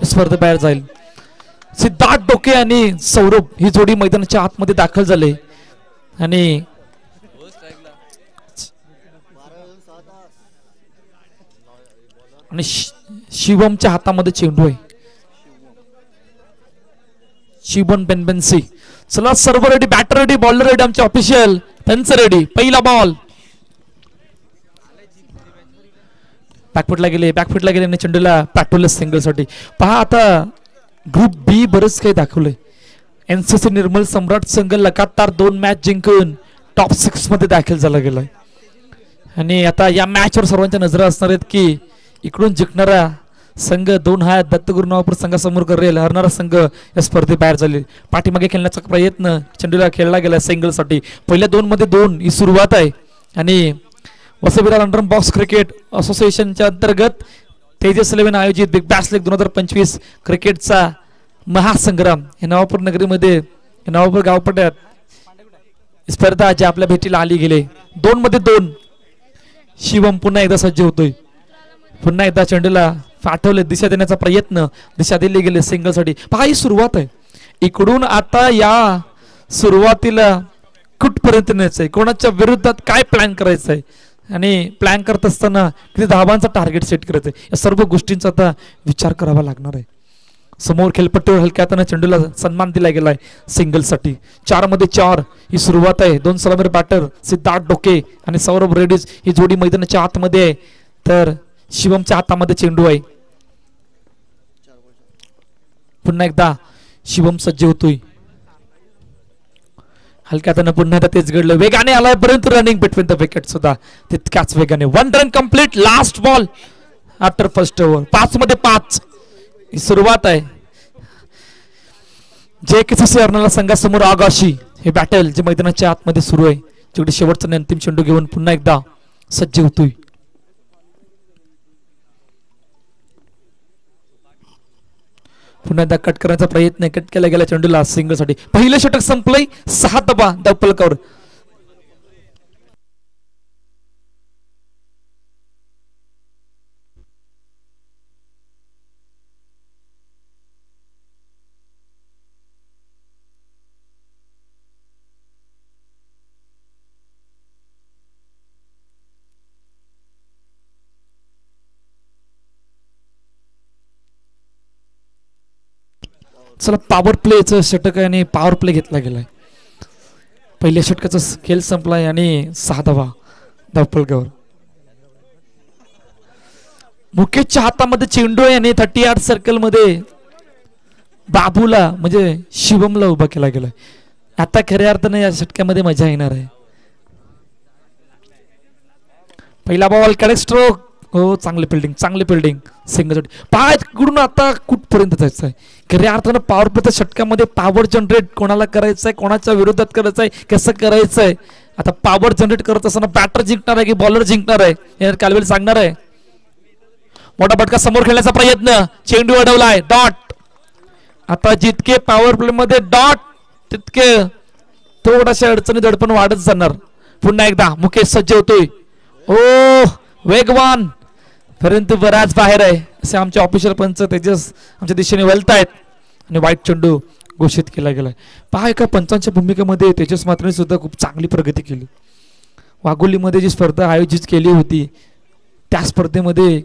स्पर्धेबाहेर जाईल. सिद्धार्थ डोके आणि सौरभ ही जोडी मैदानाच्या आतमध्ये दाखल झाले आणि शिवमच्या हातामध्ये चेंडू आहे. शिवम बेनबेन्सी. चला सर्व ready, batter ready, bowler ready, आमचे ऑफिशियल त्यांचं रेडी. पहिला बॉल बॅकफुटला गेले आणि चेंडूला पाठवलं सिंगल साठी. पहा आता ग्रुप बी बरंच काही दाखवलंय. एनसीसी निर्मल सम्राट संघ लगातार 2 मॅच जिंकून टॉप 6 मध्ये दाखल झाला गेलाय आणि आता या मॅचवर सर्वांच्या नजरा असणार आहेत की इकडून जिंकणारा संघ 2 हा दत्तगुरु नवापूर संघासमोर करेल, हरणारा संघ या स्पर्धे बाहेर झाले. पाठीमागे खेळण्याचा प्रयत्न चेंडूला खेळला गेला सिंगल साठी. पहिल्या 2 मध्ये 2 ही सुरुवात आहे आणि वसई अंडर बॉक्स क्रिकेट असोसिएशनच्या अंतर्गत तेजस 11 आयोजित बिग बॅश लीग 2025 क्रिकेटचा महासंग्राम हे नवापूर नगरीमध्ये नवापूर गावपट्यात स्पर्धा जी आपल्या भेटीला आली गेले. 2 मध्ये 2 शिवम पुन्हा एकदा सज्ज होतोय. पुन्हा एकदा चेंडूला पाठवले, दिशा देण्याचा प्रयत्न, दिशा दिली गेले सिंगल साठी. पहा ही सुरुवात आहे. इकडून आता या सुरुवातीला कुठपर्यंत न्यायचंय, कोणाच्या विरोधात काय प्लॅन करायचंय आणि प्लॅन करत असताना किती धावांचा टार्गेट सेट करायचंय, या सर्व गोष्टींचा आता विचार करावा लागणार आहे. समोर खेळपट्टीवर हलक्या हाताने चेंडूला सन्मान दिला गेलाय सिंगल साठी. 4 मध्ये 4 ही सुरुवात आहे. 2 सलामीर बॅटर सिद्धार्थ डोके आणि सौरभ रेड्डीज ही जोडी मैदानाच्या आतमध्ये आहे, तर शिवमच्या हातामध्ये चेंडू आहे. पुन्हा एकदा शिवम सज्ज होतोय. हलक्या हाताने पुन्हा एकदा तेच घडलं. वेगाने आलाय परंतु रनिंग बिटवीन द विकेट सुद्धा तितक्याच वेगाने. 1 run complete. Last ball after first over. 5 मध्ये 5 ही सुरुवात आहे. JKCC अर्नाला संघासमोर आगाशी हे बॅटल जे मैदानाच्या आतमध्ये सुरू आहे, जिकडे शेवटचा अंतिम चेंडू घेऊन पुन्हा एकदा सज्ज होतोय. पुन्हा एकदा कट करण्याचा प्रयत्न, कट केला गेला चेंडूला सिंगल साठी. पहिलं षटक संपलंय. 6 धावा दपलकर. चला पॉवर प्लेचं षटक आहे आणि पॉवर प्ले घेतला गेलाय. पहिल्या षटकाचा खेळ संपलाय आणि 6 धावा दपलकर. मुकेशच्या हातामध्ये चेंडू आहे आणि 38 सर्कल मध्ये बाबूला म्हणजे शिवमला उभा केला गेलाय. आता खऱ्या अर्थाने या षटकामध्ये मजा येणार आहे. पहिला बॉल करेक्ट स्ट्रोक. हो, चांगली फिल्डिंग सिंगल साठी. पाय कडून आता कुठपर्यंत जायचं आहे. खऱ्या अर्थानं पॉवर प्लेच्या षटकामध्ये पॉवर जनरेट कोणाला करायचंय, कोणाच्या विरोधात करायचंय, कसं करायचंय. आता पॉवर जनरेट करत असताना बॅटर जिंकणार आहे की बॉलर जिंकणार आहे हे कालवेल सांगणार आहे. मोठा फटका समोर खेळण्याचा प्रयत्न, चेंडू अडवलाय. डॉट. आता जितके पॉवर प्ले मध्ये डॉट तितके थोड्याशा अडचणी दडपण वाढत जाणार. पुन्हा एकदा मुकेश सज्ज होतोय. ओ वेगवान परंतु बराच बाहेर आहे असे आमचे ऑफिशियल पंच तेजस आमच्या दिशेने वळतायत आणि वाईट चेंडू घोषित केला गेलाय. पहा एका पंचांच्या भूमिकेमध्ये तेजस मात्रेने सुद्धा खूप चांगली प्रगती केली. वाघोलीमध्ये जी स्पर्धा आयोजित केली होती त्या स्पर्धेमध्ये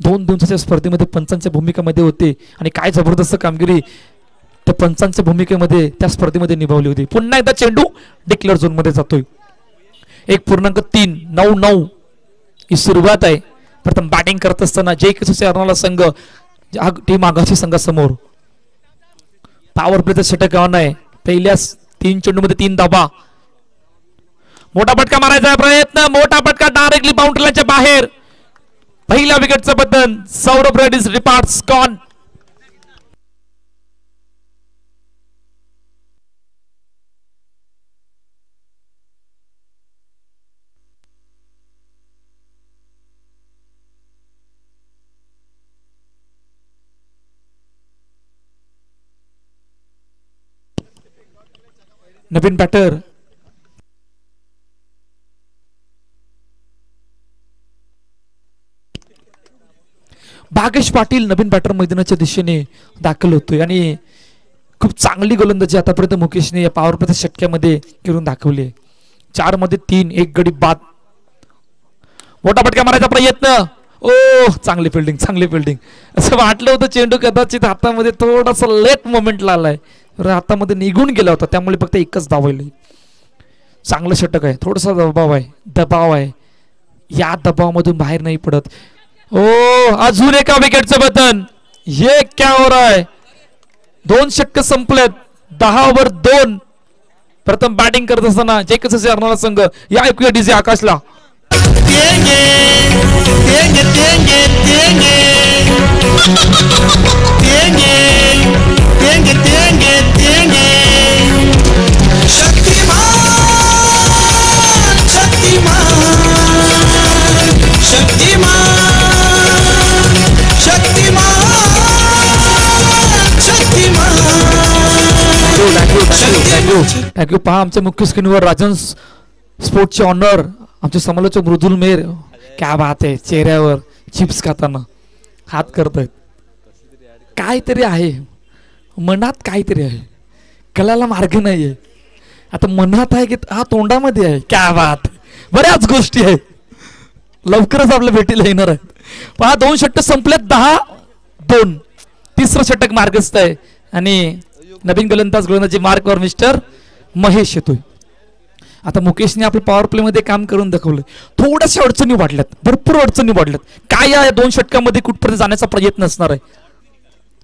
2 दिवसाच्या स्पर्धेमध्ये पंचांच्या भूमिकेमध्ये होते आणि काय जबरदस्त कामगिरी त्या पंचांच्या भूमिकेमध्ये त्या स्पर्धेमध्ये निभावली होती. पुन्हा एकदा चेंडू डिक्लेअर झोन मध्ये जातोय. 1.3 ही सुरुवात आहे. प्रथम बॅटिंग करत असताना JKCC अर्नाला संघ टीम आगाशी संघासमोर पॉवर प्लेचा षटक ऑन आहे. पहिल्या 3 चेंडू मध्ये 3 धावा. मोठा फटका मारायचा प्रयत्न, मोठा फटका डायरेक्टली बाउंड्री लाईनच्या बाहेर. पहिल्या विकेटचं बटन सौरभ रेड्डीज डिपार्ट्स गॉन. नवीन बॅटर भागेश पाटील नवीन बॅटर मैदानाच्या दिशेने दाखल होतोय आणि खूप चांगली गोलंदाजी आतापर्यंत मुकेशने या पॉवर प्लेच्या षटक्यामध्ये करून दाखवली आहे. 4 मध्ये 3, 1 गडी बाद. मोठा फटका मारायचा प्रयत्न. ओ चांगली फिल्डिंग. असं वाटलं होतं चेंडू कदाचित हातामध्ये थोडासा लेट मोमेंटला आलाय, हातामध्ये निघून गेला होता, त्यामुळे फक्त एकच धाव आहे. चांगलं षटक आहे. थोडासा दबाव आहे. या दबावामधून बाहेर नाही पडत. ओ अजून एका विकेटचं बटन. हे क्या हो रहा है. 2 षटक संपलेत. 10 ओव्हर 2. प्रथम बॅटिंग करत असताना जयकसचे हरणारा संघ. या ऐकूया डीजे आकाशला. थँक्यू. पहा आमच्या मुख्य स्क्रीनवर राजन स्पोर्ट्सचे ऑनर आमचे समालोचक मृदुल मेर. क्या बात आहे. चेहऱ्यावर चिप्स खाताना हात करतायत. काहीतरी आहे मनात, काहीतरी आहे, कलाला मार्ग नाहीये. आता मनात आहे की हा तोंडामध्ये आहे. क्या बात. बऱ्याच गोष्टी आहेत, लवकरच आपल्या भेटीला येणार आहेत. पहा 2 षटक संपलेत. 10-2. तिसरं षटक मार्गस्थ आहे आणि नवीन गोलंदाजी मार्कवर मिस्टर महेश येतोय. आता मुकेशने आपल्या पॉवर प्ले मध्ये काम करून दाखवलं. थोड्याशा अडचणी वाढल्यात, भरपूर अडचणी वाढल्यात. काय या 2 षटकामध्ये कुठपर्यंत जाण्याचा प्रयत्न असणार आहे.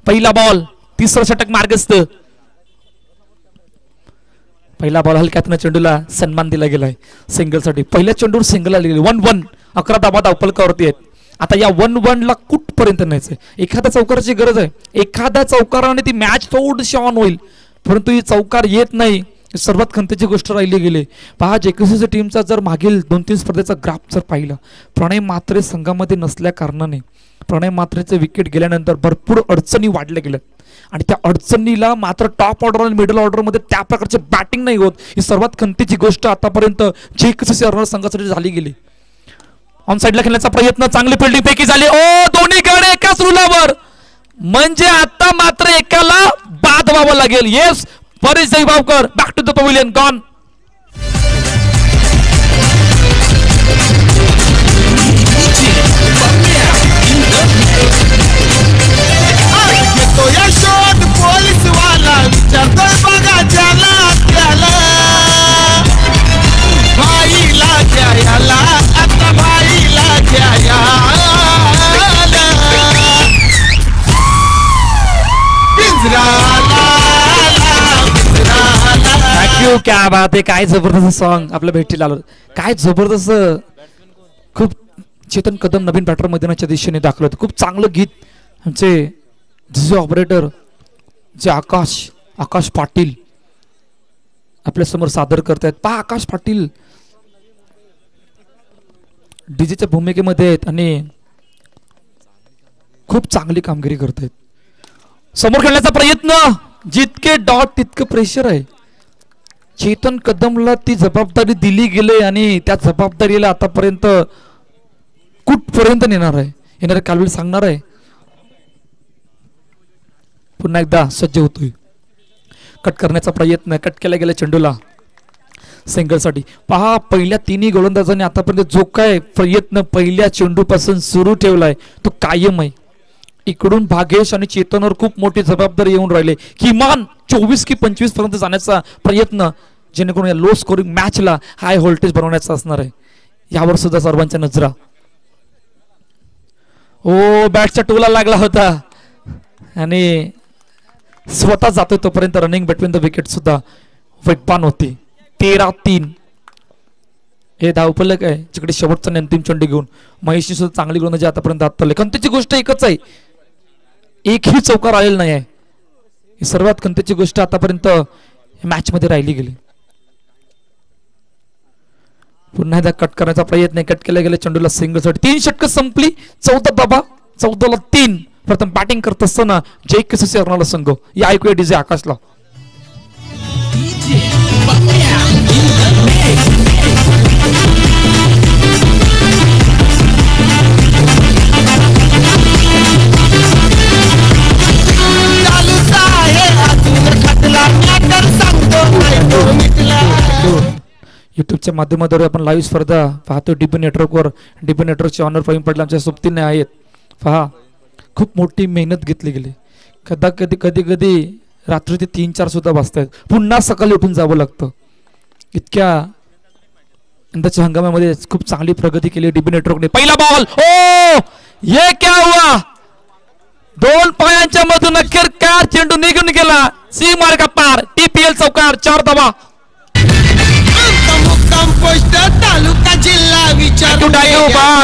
पहिला बॉल. तिसरं षटक मार्गस्थ. पहिला बॉल हलक्यातनं चेंडूला सन्मान दिला गेलाय सिंगलसाठी. पहिल्या चेंडूवर सिंगल आली गेली. 1-1. 11 धावा धावपलकावरती आहेत. आता या 1-1 ला कुठपर्यंत न्यायचंय. एखाद्या चौकाराची गरज आहे. एखाद्या चौकाराने ती मॅच थोडीशी ऑन होईल, परंतु ही चौकार येत नाही. सर्वात खंतेची गोष्ट राहिली गेली. पहा जेकेसीसी टीमचा जर मागील 2-3 स्पर्धेचा ग्राफ जर पाहिला, प्रणय म्हात्रे संघामध्ये नसल्या कारणाने प्रणय म्हात्रेचे विकेट गेल्यानंतर भरपूर अडचणी वाढल्या गेल्यात आणि त्या अडचणीला मात्र टॉप ऑर्डर आणि मिडल ऑर्डरमध्ये त्या प्रकारचे बॅटिंग नाही होत. ही सर्वात खंतेची गोष्ट आतापर्यंत जेकेसीसी हरणार संघासाठी झाली गेली. ऑन साइडला खेळण्याचा प्रयत्न. चांगली फिल्डिंग पैकी झाली. ओ दोन्ही गड एकाच रुलावर, म्हणजे आता मात्र एकाला बाद व्हावं लागेल. Yes Paresh Jaybhavkar back to the pavilion. Gone. Thank you. क्या बात आहे. काय जबरदस्त सॉन्ग आपल्या भेटीला आलं. काय जबरदस्त. खूप चेतन कदम नवीन बॅटर मैदानाच्या दिशेने दाखल होतं. खूप चांगलं गीत आमचे जे ऑपरेटर जे आकाश पाटील आपल्या समोर सादर करतायत. पहा आकाश पाटील डीजेच्या भूमिकेमध्ये आहेत आणि खूप चांगली कामगिरी करतायत. समोर खेळण्याचा प्रयत्न. जितके डॉट तितकं प्रेशर आहे. चेतन कदमला ती जबाबदारी दिली गेली आणि त्या जबाबदारीला आतापर्यंत कुठपर्यंत नेणार आहे, येणारे कालवेल सांगणार आहे. पुन्हा एकदा सज्ज होतोय. कट करण्याचा प्रयत्न. कट केला गेला चेंडूला सिंगलसाठी. पहा पहिल्या 3 गोलंदाजांनी आतापर्यंत जो काय प्रयत्न पहिल्या चेंडूपासून सुरू ठेवलाय तो कायम आहे. इकडून भागेश आणि चेतनवर खूप मोठी जबाबदारी येऊन राहिले. किमान 24 की 25 पर्यंत जाण्याचा प्रयत्न, जेणेकरून या लो स्कोरिंग मॅचला हाय व्होल्टेज बनवण्याचा असणार आहे. यावर सुद्धा सर्वांच्या नजरा. ओ बॅटच्या टोला लागला होता आणि स्वतः जातोय तोपर्यंत रनिंग बिटवीन द विकेट सुद्धा वेगवान होती. 13-3 हे धावफलक आहे, जिकडे शेवटचा अंतिम चेंडू घेऊन महेशची सुद्धा चांगली गोलंदाजी आतापर्यंत हाताळली. खंतेची गोष्ट एकच आहे, एकही चौकार आलेला नाही आहे. ही सर्वात खंतेची गोष्ट आतापर्यंत मॅच मध्ये राहिली गेली. पुन्हा एकदा कट करण्याचा प्रयत्न. कट केला गेला चेंडूला सिंगलसाठी. 3 षटकं संपली. 14 धावा. 14ला 3. प्रथम बॅटिंग करत असताना जेकेसीसी हरणारा संघ. या ऐकूया डीजे आकाशला. यूट्यूबच्या माध्यमाद्वारे आपण लाईव्ह स्पर्धा पाहतो डीपी नेटवर्कवर. डीपी नेटवर्कचे ऑनर फाईन पडले आमच्या सोबतीने आहेत. पहा खूप मोठी मेहनत घेतली गेली. कधी रात्री ते 3-4 सुद्धा वाजतायत. पुन्हा सकाळी उठून जावं लागतं. इतक्या यंदाच्या हंगामामध्ये खूप चांगली प्रगती केली डीपी नेटवर्कने. पहिला बॉल ओ ये क्या हुआ. 2 पायांच्या मधून अखेर कार चेंडू निघून गेला. सी मार्गा पार. टीपीएल चौकार 4 धावा. तालुका जिल्हा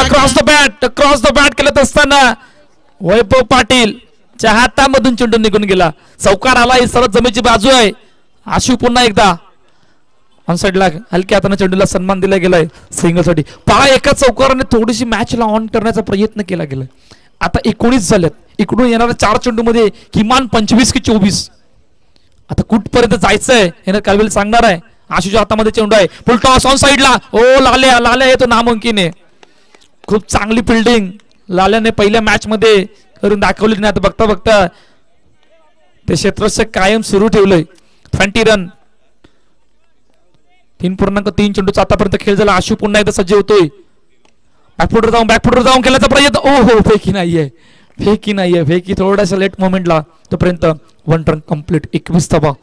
क्रॉस द बॅट केलं असताना वैभव पाटील च्या हातामधून चेंडू निघून गेला. चौकार आला. ही सरळ जमेची बाजू आहे. आशू पुन्हा एकदा ऑन साइडला हलक्या हाताने चेंडूला सन्मान दिला गेलाय सिंगलसाठी. पहा एका चौकाराने थोडीशी मॅचला ऑन करण्याचा प्रयत्न केला गेलाय. आता 19 झालेत. इकडून येणाऱ्या 4 चेंडूमध्ये किमान 25 की 24. आता कुठपर्यंत जायचंय हे कालवेल सांगणार आहे. आशूच्या हातामध्ये चेंडू आहे. फुल टॉस ऑन साइडला. ओ लाल्या आहे तो नामुमकिन आहे. खूप चांगली फिल्डिंग लाल्याने पहिल्या मॅच मध्ये करून दाखवली नाही. आता बघता बघता ते क्षेत्ररक्षक कायम सुरू ठेवलंय. 20 रन 3.3 चेंडूचा आतापर्यंत खेळ झाला. आशू पुन्हा एकदा सज्ज होतोय. बॅकफुटवर जाऊन केल्याचा प्रयत्न. ओहो फेकी नाहीये. फेकी थोड्याशा लेट मोमेंटला. तोपर्यंत 1 रन कंप्लीट. 21 धावा.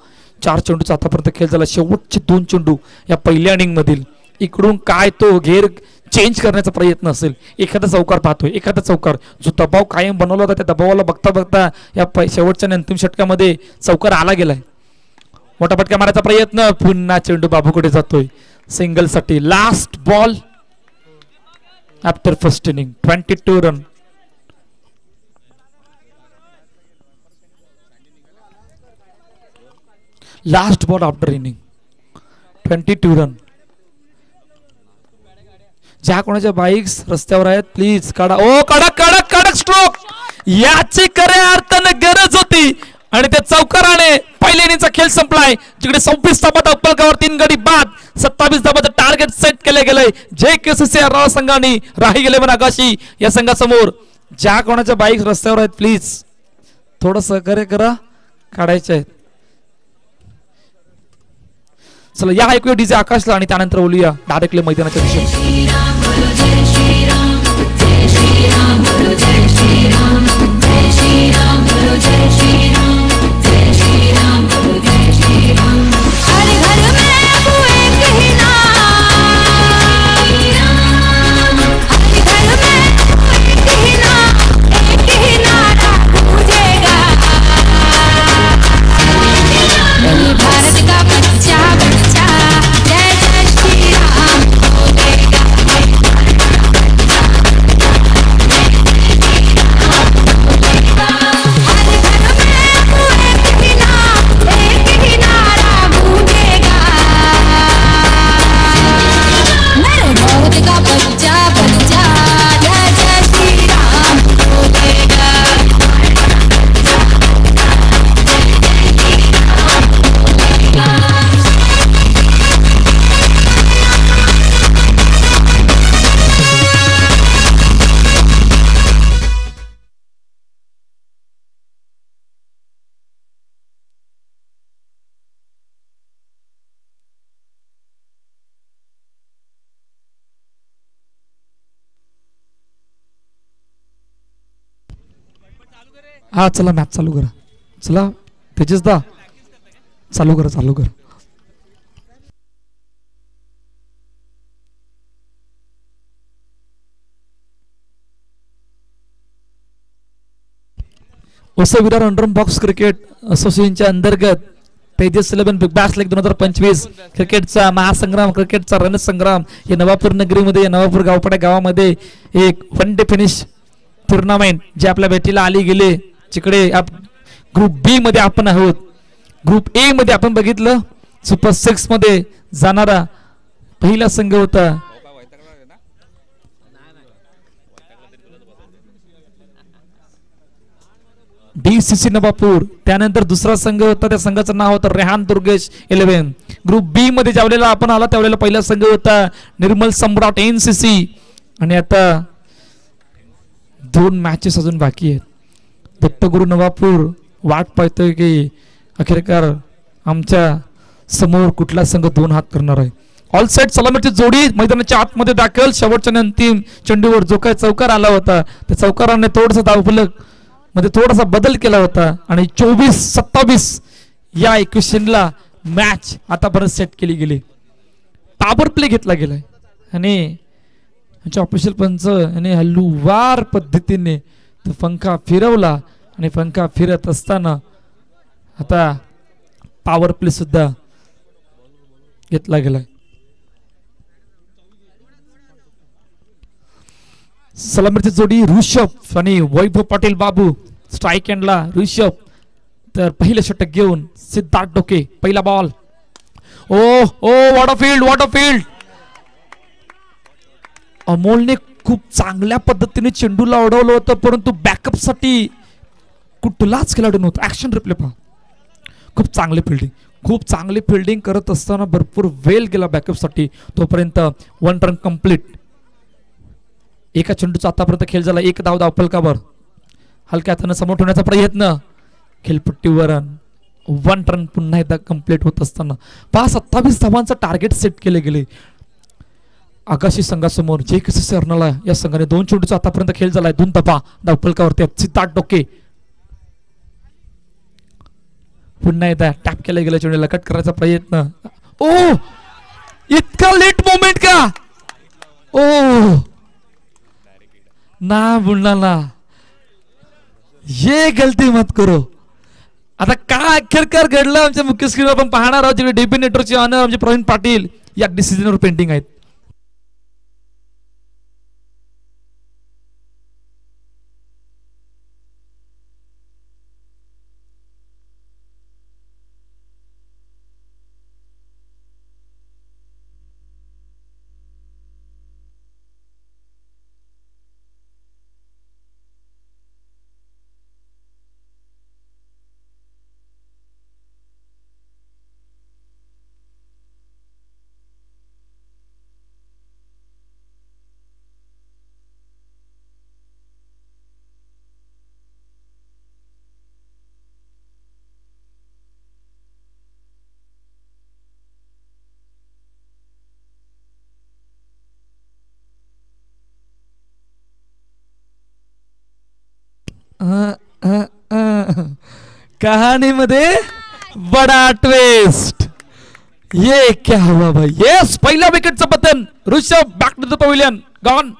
4 चेंडूचा आतापर्यंत खेळ झाला. शेवटचे 2 चेंडू या पहिल्या इनिंग मधील. इकडून काय तो घेर चेंज करण्याचा प्रयत्न असेल. एखादा चौकार पाहतोय. एखादा चौकार जो दबाव कायम बनवला होता त्या दबावाला बघता बघता या शेवटच्या अंतिम षटकामध्ये चौकार आला गेलाय. मोठा फटका मारायचा प्रयत्न. पुन्हा चेंडू बाबूकडे जातोय सिंगल साठी. Last ball after first inning. 22 run. Last ball after inning 22 run. ज्या कोणाच्या बाईक्स रस्त्यावर आहेत प्लीज काढा. ओ कडक स्ट्रोक. याची खऱ्या अर्थानं गरज होती. आणि त्या चौकाराने पहिल्या इनिंगचा खेळ संपलाय. जिकडे 26 धाबात अप्पलगावर 3 गडी बाद 27 धाबाचं टार्गेट सेट केले गेलंय. जे केसीसी संघाने राही गेले पण आकाशी या संघासमोर. ज्या कोणाच्या बाईक रस्त्यावर आहेत प्लीज थोडं सहकार्य करा. काढायचे आहेत. चला या ऐकूया डीजे आकाशला आणि त्यानंतर बोलूया डायरेक्टली मैदानाच्या दिशेने. हा चला मॅच चालू करा. चला तेजस दा चालू करा. ओसा विरार अंडरम बॉक्स क्रिकेट असोसिएशनच्या अंतर्गत तेजस 11 बिग बॅश लीग 2025 क्रिकेटचा महासंग्राम क्रिकेटचा रणसंग्राम या नवापूर नगरीमध्ये या नवापूर गावपाड्या गावामध्ये एक वन डे फिनिश टुर्नामेंट जे आपल्या भेटीला आली गेले. जिकडे ग्रुप बी मध्ये आपण आहोत. ग्रुप ए मध्ये आपण बघितलं सुपर 6 मध्ये जाणारा पहिला संघ होता डीसीसी नवापूर. त्यानंतर दुसरा संघ होता त्या संघाचं नाव होतं रेहान दुर्गेश 11. ग्रुप बी मध्ये ज्यावेळेला आपण आला त्यावेळेला पहिला संघ होता निर्मल सम्राट एनसीसी. आणि आता 2 मॅचेस अजून बाकी आहेत. दत्तगुरु नवापूर वाट पाहतोय की अखेरकार आमच्या समोर कुठला संघ 2 हात करणार आहे. ऑल सेट सलामीची जोडी मैदानाच्या आतमध्ये दाखल. शेवटच्या आणि अंतिम चेंडूवर जो काय चौकार आला होता त्या चौकाराने थोडासा धावफलक मध्ये थोडासा बदल केला होता आणि 24-27 या इक्वेशनला मॅच आतापर्यंत सेट केली गेली. पॉवर प्ले घेतला गेलाय आणि ऑफिशियल पंच याने हलुवार पद्धतीने तो पंखा फिरवला आणि पंखा फिरत असताना आता पॉवर प्ले सुद्धा घेतला गेलाय. सलामीची जोडी ऋषभ आणि वैभव पाटील बाबू. स्ट्राईक एंडला ऋषभ तर पहिलं षटक घेऊन सिद्धार्थ डोके. पहिला ball. Oh oh what a field. अमोलने खूप चांगल्या पद्धतीने चेंडूला अडवलं होतं परंतु बॅकअप साठी कुठलाच खेळाडू नव्हता. ऍक्शन रिप्ले पहा. खूप चांगली फिल्डिंग करत असताना भरपूर वेळ गेला बॅकअप साठी. तोपर्यंत 1 रन कंप्लीट. एका चेंडूचा आतापर्यंत खेळ झाला. 1 धाव धावफलकावर. हलक्या हाताने समोर ठेवण्याचा प्रयत्न. खेळपट्टीवर 1 रन पुन्हा एकदा कंप्लीट होत असताना 27 धावांचं टार्गेट सेट केले गेले. आकाशी संघासमोर JKCC अर्नाळा या संघाने 2 चेंडूचा आतापर्यंत खेळ झालाय. 2 धावा धावफलकावरती. सिद्धार्थ डोके पुन्हा एकदा टॅप केला गेला. चेंडूला कट करायचा प्रयत्न. ओ इतका लेट मोमेंट का. ओ ना बुलढाणा ये गलती मत करो. आता काय अखेरकार घडलं आमच्या मुख्य स्क्रीनवर आपण पाहणार आहोत. जिकडे डीबी नेटवर्कचे ऑनर आमचे प्रवीण पाटील या डिसिजनवर पेंडिंग आहेत. कहाणीमध्ये बडा ट्विस्ट. ये क्या हुआ भाई. येस पहिल्या विकेटचं पतन. Rishabh back to the pavilion. Gone.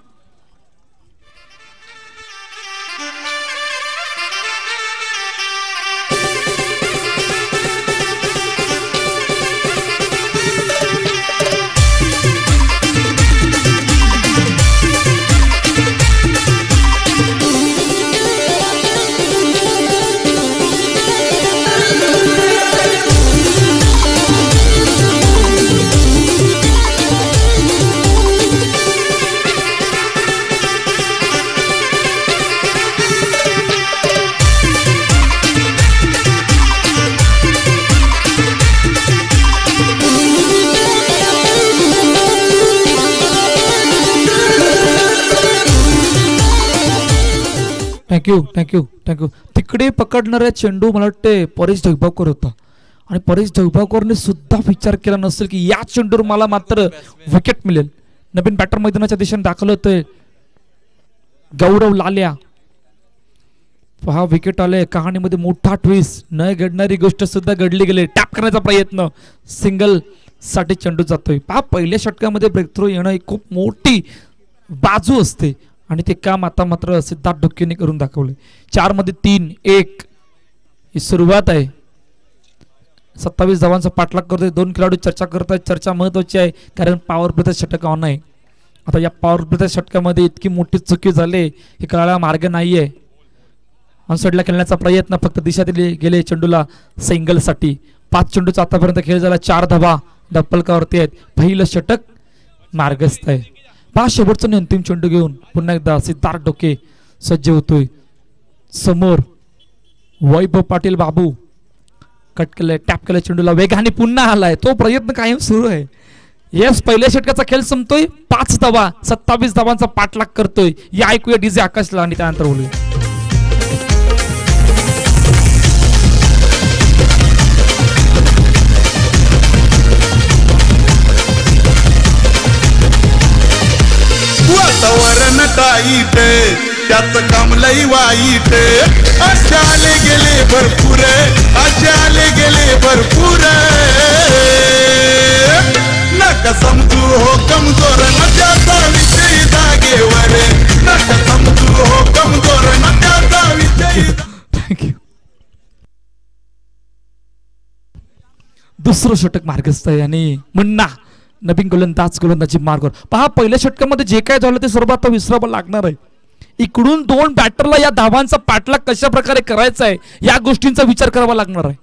Thank you. तिकडे पकडणाऱ्या चेंडू मला वाटते परेश ढगबावकर होता आणि परेश ढगबावकरने सुद्धा विचार केला नसेल की या चेंडूवर मला मात्र विकेट मिळेल. नवीन बॅटर मैदानाच्या दिशेने दाखल होतोय गौरव लाल्या. पहा विकेट आले. कहाणीमध्ये मोठा ट्विस्ट. न घडणारी गोष्ट सुद्धा घडली गेली. टॅप करण्याचा प्रयत्न. सिंगल साठी चेंडू जातोय. पहा पहिल्या षटकामध्ये ब्रेक थ्रो येणं ही खूप मोठी बाजू असते आणि ते काम आता मात्र सिद्धार्थ डोकेने करून दाखवले. 4 मध्ये 3-1 ही सुरुवात आहे. 27 धावांचा पाठलाग करतोय. 2 खेळाडू चर्चा करत आहेत. चर्चा महत्वाची आहे कारण पॉवर प्लेचा षटक ऑन आहे. आता या पॉवर प्लेच्या षटकामध्ये इतकी मोठी चुकी झाली हे कळायला मार्ग नाहीये. ऑन साईडला खेळण्याचा प्रयत्न. फक्त दिशा दिली गेले चेंडूला सिंगल साठी. 5 चेंडूचा आतापर्यंत खेळ झाला. 4 धावा धप्पलकावरती आहेत. पहिलं षटक मार्गस्थ आहे. 5 शेवटचा अंतिम चेंडू घेऊन पुन्हा एकदा सिद्धार्थ डोके सज्ज होतोय. समोर वैभव पाटील बाबू. कट केलंय. टॅप केलं चेंडूला. वेगाने पुन्हा आलाय. तो प्रयत्न कायम सुरू आहे. येस पहिल्या षटकाचा खेळ संपतोय. 5 धावा 27 धावांचा पाठलाग करतोय. या ऐकूया डीजे आकाशला आणि त्यानंतर बोलूया. लाईट त्याच काम लई वाईट असे आले गेले भरपूर असे आले गेले भरपूर नका समजू हो कमजोर न त्याचा विषयी जागेवर नका समजू हो कमजोर न त्याचा विषयी थँक्यू. दुसरं षटक मार्गस्थ आहे आणि मुन्ना नवीन गोलंदाजी मार्गावर पहा. पहिल्या षटकामध्ये जे काय झालं ते सर्व आता विसरावं लागणार आहे. इकडून दोन बॅटरला या धावांचा पाठलाग कशा प्रकारे करायचा आहे या गोष्टींचा विचार करावा लागणार आहे.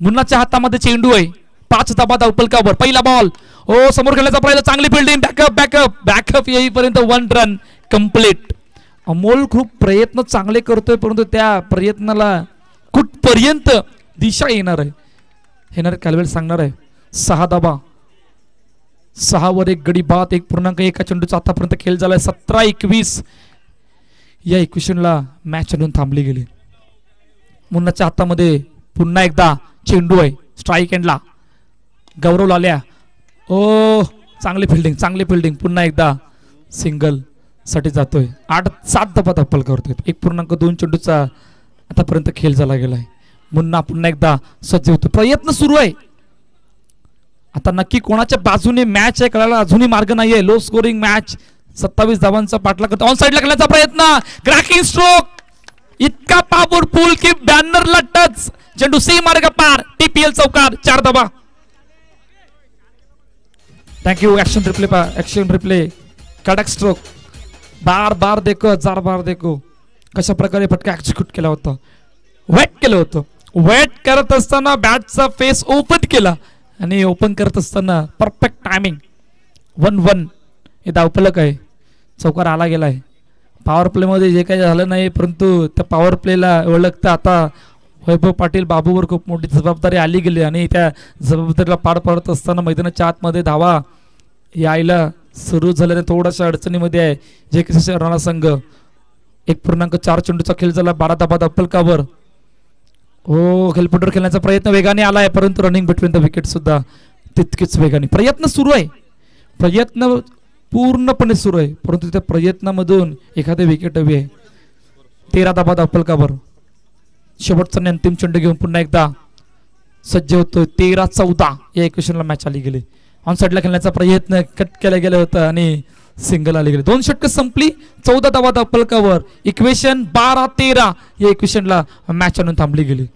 मुन्नाच्या हातामध्ये चेंडू आहे. 5 धावा धावपलकावर. पहिला बॉल ओ समोर खेळण्याचा प्रयत्न. चांगली फिल्डिंग. बॅकअप येईपर्यंत 1 रन कंप्लीट. अमोल खूप प्रयत्न चांगले करतोय परंतु त्या प्रयत्नाला कुठपर्यंत दिशा येणार आहे हे कॅलवेल सांगणार आहे. 6 धावा 6 वर 1 गडी बाद. 1.1 चेंडूचा आतापर्यंत खेळ झालाय. 17-21 या इक्वेशनला मॅच आणून थांबली गेली. मुन्नाच्या हातामध्ये पुन्हा एकदा चेंडू आहे. स्ट्राईक एंडला गौरव लाल्या. ओ चांगली फिल्डिंग. पुन्हा एकदा सिंगल साठी जातोय. 8-7 धावा धप्पल करतोय. 1.2 चेंडूचा आतापर्यंत खेळ झाला गेलाय. मुन्ना पुन्हा एकदा सज्ज होतो. प्रयत्न सुरू आहे. आता नक्की कोणाच्या बाजूने मॅच आहे कळायला अजूनही मार्ग नाहीये. Low scoring match. 27 धावांचा पाठलाग करतो. ऑन साइडला खेळण्याचा प्रयत्न. क्रॅकिंग स्ट्रोक इतका पॉवरफुल की बॅनरला टच. चेंडू सी मार्ग पार. TPL चौकार. 4 धावा. थँक्यू. ऍक्शन रिप्ले कडक स्ट्रोक. बार देखो 1000 बार देखो कशा प्रकारे फटका एक्झिक्यूट केला होता. वेट केलं होतं. वेट करत असताना बॅटचा फेस ओपन केला आणि ओपन करत असताना परफेक्ट टायमिंग. 1-1 हे धावफलक आहे. चौकार आला गेलाय. पॉवर प्लेमध्ये जे काही झालं नाही परंतु त्या पॉवर प्लेला ओळखता आता वैभव पाटील बाबूवर खूप मोठी जबाबदारी आली गेली आणि त्या जबाबदारीला पार पाडत असताना मैदानाच्या आतमध्ये धावा यायला सुरू झाल्याने थोड्याशा अडचणीमध्ये आहे JKC राणा संघ. 1.4 चेंडूचा खेळ झाला. 12 धावा धावफलकावर. हो खेळपटूवर खेळण्याचा प्रयत्न वेगाने आलाय परंतु रनिंग बिटवीन द विकेट सुद्धा तितकेच वेगाने. प्रयत्न सुरू आहे. प्रयत्न पूर्णपणे सुरू आहे परंतु त्या प्रयत्नामधून एखादे विकेट हवी आहे. 13 धावा धावफलकावर. शेवटचा अंतिम चेंडू घेऊन पुन्हा एकदा सज्ज होतोय. 13-14 या इक्वेशनला मॅच आली गेली. ऑन साइडला खेळण्याचा प्रयत्न कट केला गेला होता आणि सिंगल आले गेले. 2 षटक संपली. 14 धावा धावफलकावर. इक्वेशन 12-13 या इक्वेशनला मॅच आणून थांबली गेली.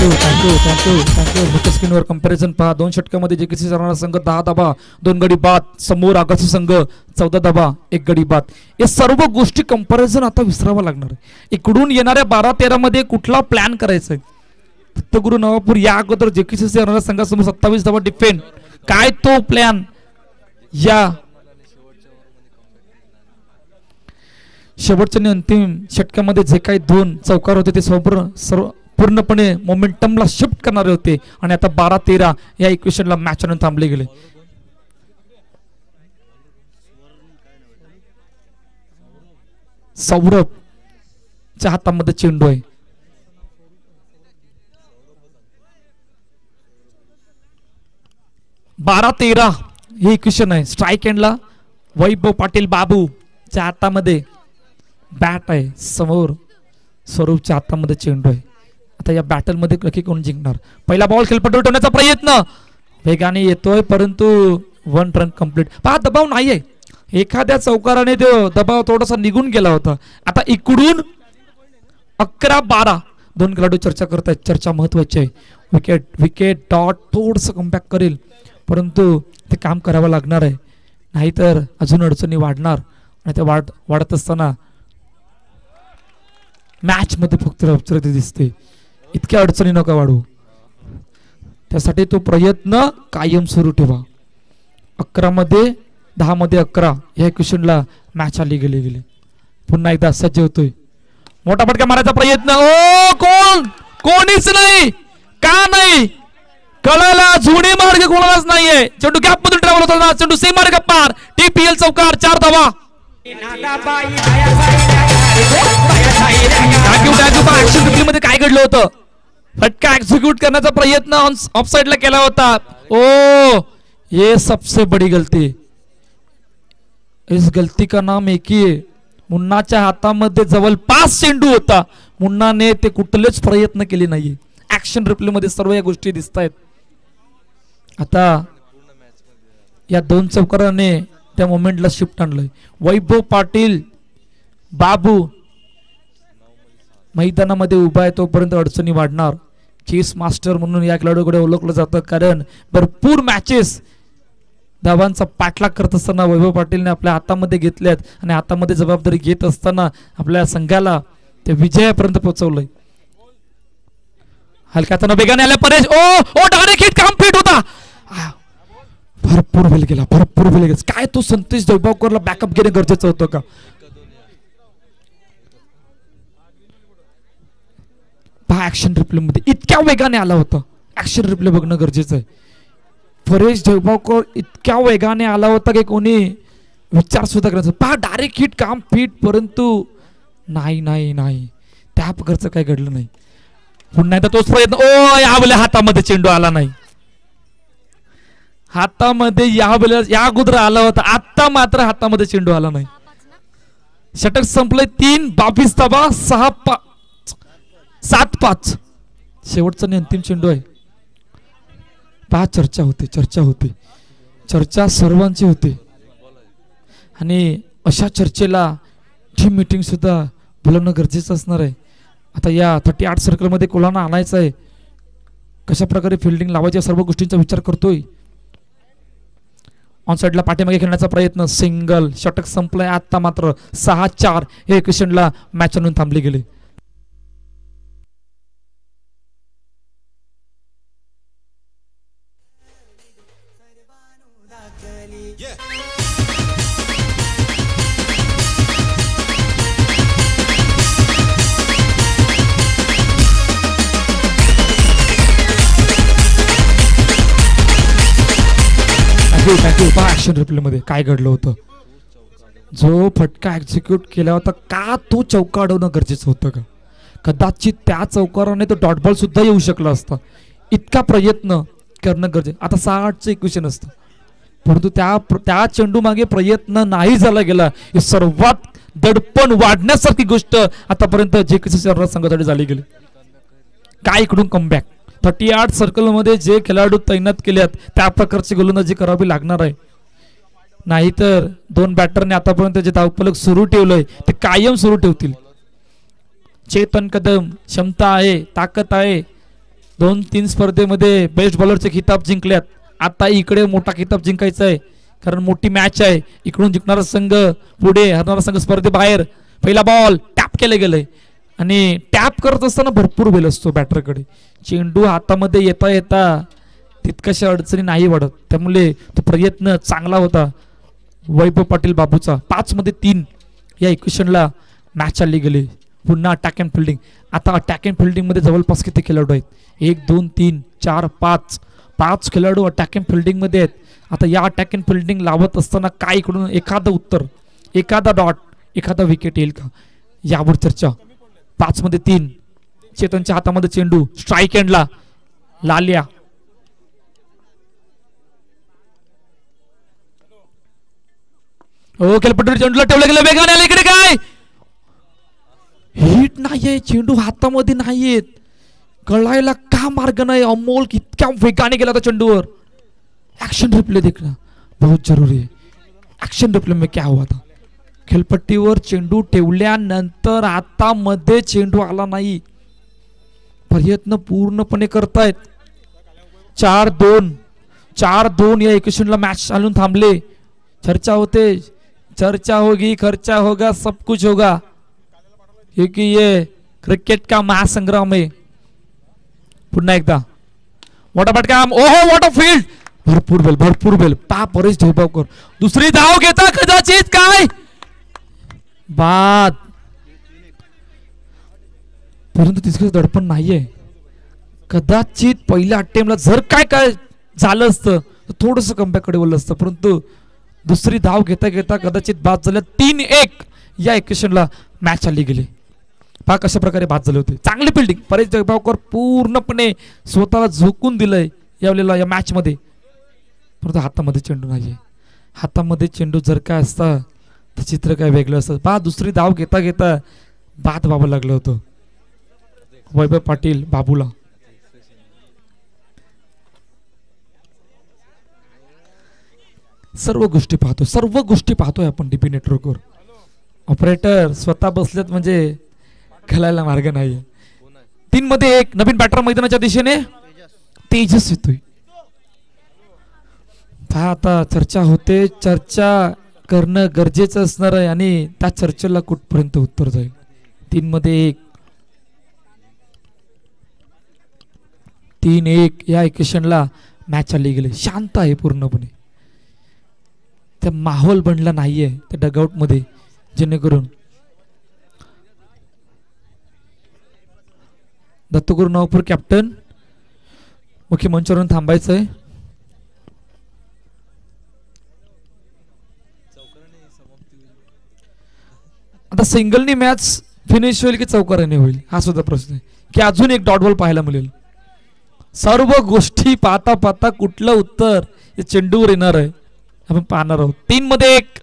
थँक्यू. स्क्रीनवर कंपॅरिझन पहा. 2 षटकामध्ये JKC राणा संघ 10 धावा 2 गडी बाद. समोर आगासी संघ 14 धावा 1 गडी बाद. या सर्व गोष्टी कंपॅरिझन आता विसरावं लागणार आहे. इकडून येणाऱ्या 12-13 मध्ये कुठला प्लॅन करायचा आहे. गुरु नवापूर या अगोदर JKC राणा संघासमोर 27 धावा डिफेंड. काय तो प्लॅन या शेवटच्या अंतिम षटकामध्ये जे काही 2 चौकार होते ते सर्व पूर्णपणे मोमेंटमला शिफ्ट करणारे होते आणि आता 12-13 या इक्वेशनला मॅच आणून थांबले गेले. सौरभच्या हातामध्ये चेंडू आहे. 12-13 हे इक्वेशन आहे. स्ट्राईक एंडला वैभव पाटील बाबूच्या हातामध्ये बॅट आहे. समोर स्वरूपच्या हातामध्ये चेंडू आहे. आता या बॅटल मध्ये नक्की कोण जिंकणार. पहिला बॉल खेळपटूवर ठेवण्याचा प्रयत्न वेगाने येतोय परंतु 1 रन कंप्लीट. पहा दबाव नाहीये. एखाद्या चौकाराने तो दबाव थोडासा निघून गेला होता. आता इकडून 11-12 2 खेळाडू चर्चा करतायत. चर्चा महत्वाची आहे. विकेट डॉट थोडंसं कमबॅक करेल परंतु ते काम करावं लागणार आहे नाहीतर अजून अडचणी वाढणार आणि ते वाढत असताना मॅच मध्ये फक्त रपचरती दिसते. इतक्या अडचणी नका वाढू. त्यासाठी तो प्रयत्न कायम सुरू ठेवा. 11 मध्ये 10 मध्ये 11 या क्वेश्चनला मॅच आली गेली. पुन्हा एकदा सज्ज होतोय. मोठा फटका मारायचा प्रयत्न. ओ कोणीच नाही. का नाही कळायला. जुनी मार्ग कोणालाच नाहीये. चेंडू गॅप मधून ट्रॅव्हल होता. चेंडू सी मार्ग पार. TPL चौकार. 4 धावा. ऍक्शन रिप्ले मध्ये काय घडलं होतं फटका एक्झिक्यूट करण्याचा प्रयत्न ऑफ साइडला केला होता. ओ ये सबसे बड़ी गलती. इस गलती का नाम एक ही है. मुन्नाच्या हातामध्ये जवळपास चेंडू होता. मुन्नाने ते कुठलेच प्रयत्न केले नाही. ऍक्शन रिप्ले मध्ये सर्व या गोष्टी दिसत आहेत. आता या दोन चौकाराने त्या मोमेंटला शिफ्ट आणलंय. वैभव पाटील बाबू मैदानामध्ये उभा आहे तोपर्यंत अडचणी वाढणार. चेस मास्टर म्हणून या खेळाडूकडे ओळखलं जातं, कारण भरपूर मॅचेस धावांचा पाठलाग करत असताना वैभव पाटीलने आपल्या हातामध्ये घेतल्यात आणि हातामध्ये जबाबदारी घेत असताना आपल्या संघाला ते विजयापर्यंत पोहोचवलंय. हलक्यातनं वेगाने आल्या परेश. ओ डायरेक्ट हिट कम्प्लीट होता. भरपूर वेळ गेला, भरपूर वेळ गेला. काय तो संतोष देवबावकरला बॅकअप घेणे गरजेचं होतं का? पहा ऍक्शन रिप्ले मध्ये इतक्या वेगाने आला होता. ऍक्शन रिप्ले बघणं गरजेचं आहे. परेश देवबावकर इतक्या वेगाने आला होता की कोणी विचार सुद्धा करायचं. पहा डायरेक्ट हिट काम फिट, परंतु नाही नाही नाही त्या प्रकारचं काही घडलं नाही. पुन्हा एकदा तोच प्रयत्न. ओ यावेळेला हातामध्ये चेंडू आला नाही. हातामध्ये यावेळेला या अगोदर आला होता, आता मात्र हातामध्ये चेंडू आला नाही. षटक संपलंय. 3-22 धावा, 7-5 शेवटचा आणि अंतिम चेंडू आहे. पहा चर्चा होते चर्चा सर्वांची होते आणि अशा चर्चेला टीम मीटिंग सुद्धा बोलवणं गरजेचं असणार आहे. आता या 38 सर्कलमध्ये कोणाला आणायचं आहे, कशा प्रकारे फिल्डिंग लावायच्या सर्व गोष्टींचा विचार करतोय. ऑन साइडला पाठीमागे खेळण्याचा प्रयत्न. सिंगल. षटक संपलंय. आता मात्र 6-4 हे क्वेश्चनला मॅच आणून थांबले गेले. ऍक्शन रिप्ले मध्ये काय घडलं होतं, जो फटका एक्झिक्यूट केला होता का तो चौका अडवणं गरजेचं होतं का? कदाचित त्या चौकाराने तो डॉट बॉल सुद्धा येऊ शकला असता. इतका प्रयत्न करणं गरजेचं. आता 6-8चं इक्वेशन असतं, परंतु त्या चेंडू मागे प्रयत्न नाही झाला गेला. ही सर्वात दडपण वाढण्यासारखी गोष्ट आतापर्यंत जे काही संघासाठी झाली गेली. काय इकडून कमबॅक. 38 सर्कल मध्ये जे खेळाडू तैनात केल्यात त्या प्रकारची गोलंदाजी करावी लागणार आहे. नाहीतर दोन बॅटरने आतापर्यंत जे धावफलक सुरू ठेवलंय ते कायम सुरू ठेवतील. चेतन कदम क्षमता आहे, ताकद आहे. 2-3 स्पर्धेमध्ये बेस्ट बॉलरचे खिताब जिंकल्यात. आता इकडे मोठा खिताब जिंकायचा आहे, कारण मोठी मॅच आहे. इकडून जिंकणारा संघ पुढे, हरणारा संघ स्पर्धेबाहेर. पहिला बॉल टॅप केले गेले आणि टॅप करत असताना भरपूर वेळ असतो बॅटरकडे. चेंडू हातामध्ये येता येता तितकाशा अडचणी नाही वाढत, त्यामुळे तो प्रयत्न चांगला होता वैभव पाटील बाबूचा. 5 मध्ये 3 या इक्वेशनला मॅच आली गेली. पुन्हा अटॅक अँड फिल्डिंग. आता अटॅक अँड फिल्डिंग मध्ये जवळपास किती खेळाडू आहेत? 1 2 3 4 5 खेळाडू अटॅक अँड फिल्डिंग मध्ये आहेत. आता या अटॅक अँड फिल्डिंग लावत असताना काय इकडून एखादं उत्तर, एखादा डॉट, एखादा विकेट येईल का, यावर चर्चा. 5 मध्ये 3 चेतनच्या हातामध्ये चेंडू. स्ट्राईक एंडला लाल्या. हो खेळपट्टीवर चेंडूला ठेवलं गेलं. वेगाने आलं इकडे. काय हिट नाहीये, चेंडू हातामध्ये नाहीयेत. कळायला का मार्ग नाही. अमोल इतक्या वेगाने गेला होता चेंडूवर. एक्शन रिप्ले देखना बहुत जरूरी है. एक्शन रिप्ले में क्या हुआ था? खेळपट्टीवर चेंडू ठेवल्यानंतर हातामध्ये चेंडू आला नाही. प्रयत्न पूर्णपणे करतायत. 4-2 या इक्वेशनला मॅच चालून थांबले. चर्चा होते, चर्चा होगी, खर्चा होगा, सब कुछ होगा, क्योंकि ये क्रिकेट का महासंग्राम है. पुन्हा एकदा मोठा फटका. ओहो व्हॉट अ फील्ड. भरपूर बेल. पहा परेश देवबावकर दुसरी धाव घेता कदाचित. काय बाद, परंतु तिसरं दडपण नाहीये. कदाचित पहिल्या अटेम्प्टला जर काय झालं असतं तर थोडंसं कमबॅककडे वळलं असतं, परंतु दुसरी धाव घेता घेता कदाचित बाद झाल्या. 3-1 या इक्वेशनला मॅच आली गेली. पहा कशा प्रकारे बाद झाले होते. चांगली फिल्डिंग, परेश जगभावकर पूर्णपणे स्वतःला झोकून दिलंय यावेळेला या मॅच मध्ये. परंतु हातामध्ये चेंडू नाहीये. हातामध्ये चेंडू जर काय असता तर चित्र काय वेगळं असतं. पहा दुसरी धाव घेता घेता बाद व्हावं लागलं होतं वैभव पाटील बाबूला. सर्व गोष्टी पाहतोय आपण डीपी नेटवर्कवर. ऑपरेटर स्वतः बसलेत म्हणजे खेळायला मार्ग नाही. 3 मध्ये 1 नवीन बॅटर मैदानाच्या दिशेने तेजस येतोय. पहा आता चर्चा होते, चर्चा करणं गरजेचं असणार आहे आणि त्या चर्चेला कुठपर्यंत उत्तर जाईल. 3 मध्ये 1 3-1 या इक्वेशनला मॅच आली गेली. शांत आहे पूर्णपणे. त्या माहोल बनला नाहीये त्या डगआउट मध्ये, जेणेकरून दत्तगुरु नवापूर कॅप्टन मुख्य मंचावरून थांबायचंय. आता सिंगलनी मॅच फिनिश होईल की चौकाराने होईल हा सुद्धा प्रश्न आहे, की अजून एक डॉट बॉल पाहायला मिळेल. सर्व गोष्टी पाहता पाहता कुठलं उत्तर हे चेंडूवर येणार आहे आपण पाहणार आहोत. 3 मध्ये 1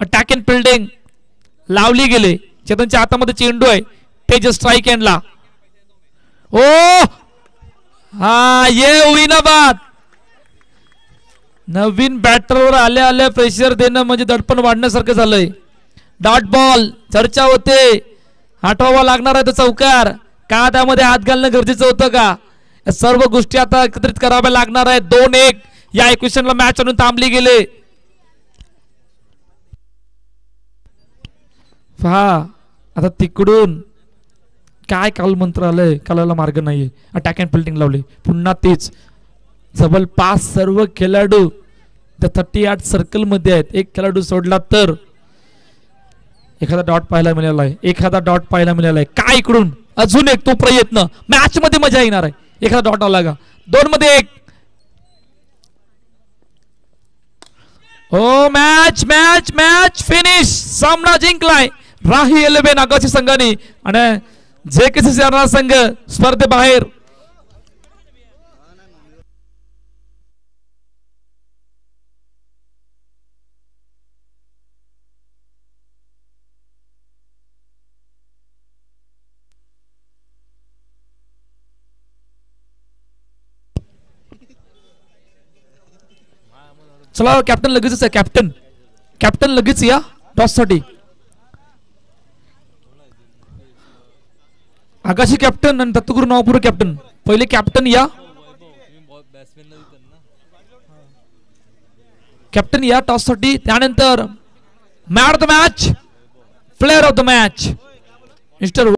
अटॅक अँड फिल्डिंग लावली गेले. चेतनच्या हातामध्ये चेंडू आहे. तेजस स्ट्राइक एंडला. ओ हा ये होईना बाद. नवीन बॅटरवर आल्या आल्या प्रेशर देणं म्हणजे दडपण वाढण्यासारखं झालंय. डॉट बॉल चर्चा होते, आठवावा लागणार आहे तो चौकार का, त्यामध्ये हात घालणं गरजेचं होतं का, या सर्व गोष्टी आता एकत्रित कराव्या लागणार आहेत. 2-1 या इक्वेशनला मॅच आणून थांबली गेले. पहा आता तिकडून काय काल मंत्र आलंय, कालाला मार्ग नाहीये. अटॅक अँड फिल्डिंग लावले. पुन्हा तेच जवळपास सर्व खेळाडू त्या 38 सर्कल मध्ये आहेत. एक खेळाडू सोडला तर एखादा डॉट पाहायला मिळाला आहे. काय इकडून अजून एक तो प्रयत्न, मॅच मध्ये मजा येणार आहे. एखादा डॉट आला का. 2 मध्ये 1. ओ मॅच मॅच मॅच फिनिश. सामना जिंकलाय राही 11 आगाशी संघाने आणि JKC संघ स्पर्धेबाहेर. चला कॅप्टन लगेचच आहे. कॅप्टन लगेच या टॉस साठी. आकाशी कॅप्टन आणि दत्तगुरु नवापूर कॅप्टन. पहिले कॅप्टन या. कॅप्टन या टॉस साठी. त्यानंतर man of the match, player of the match mister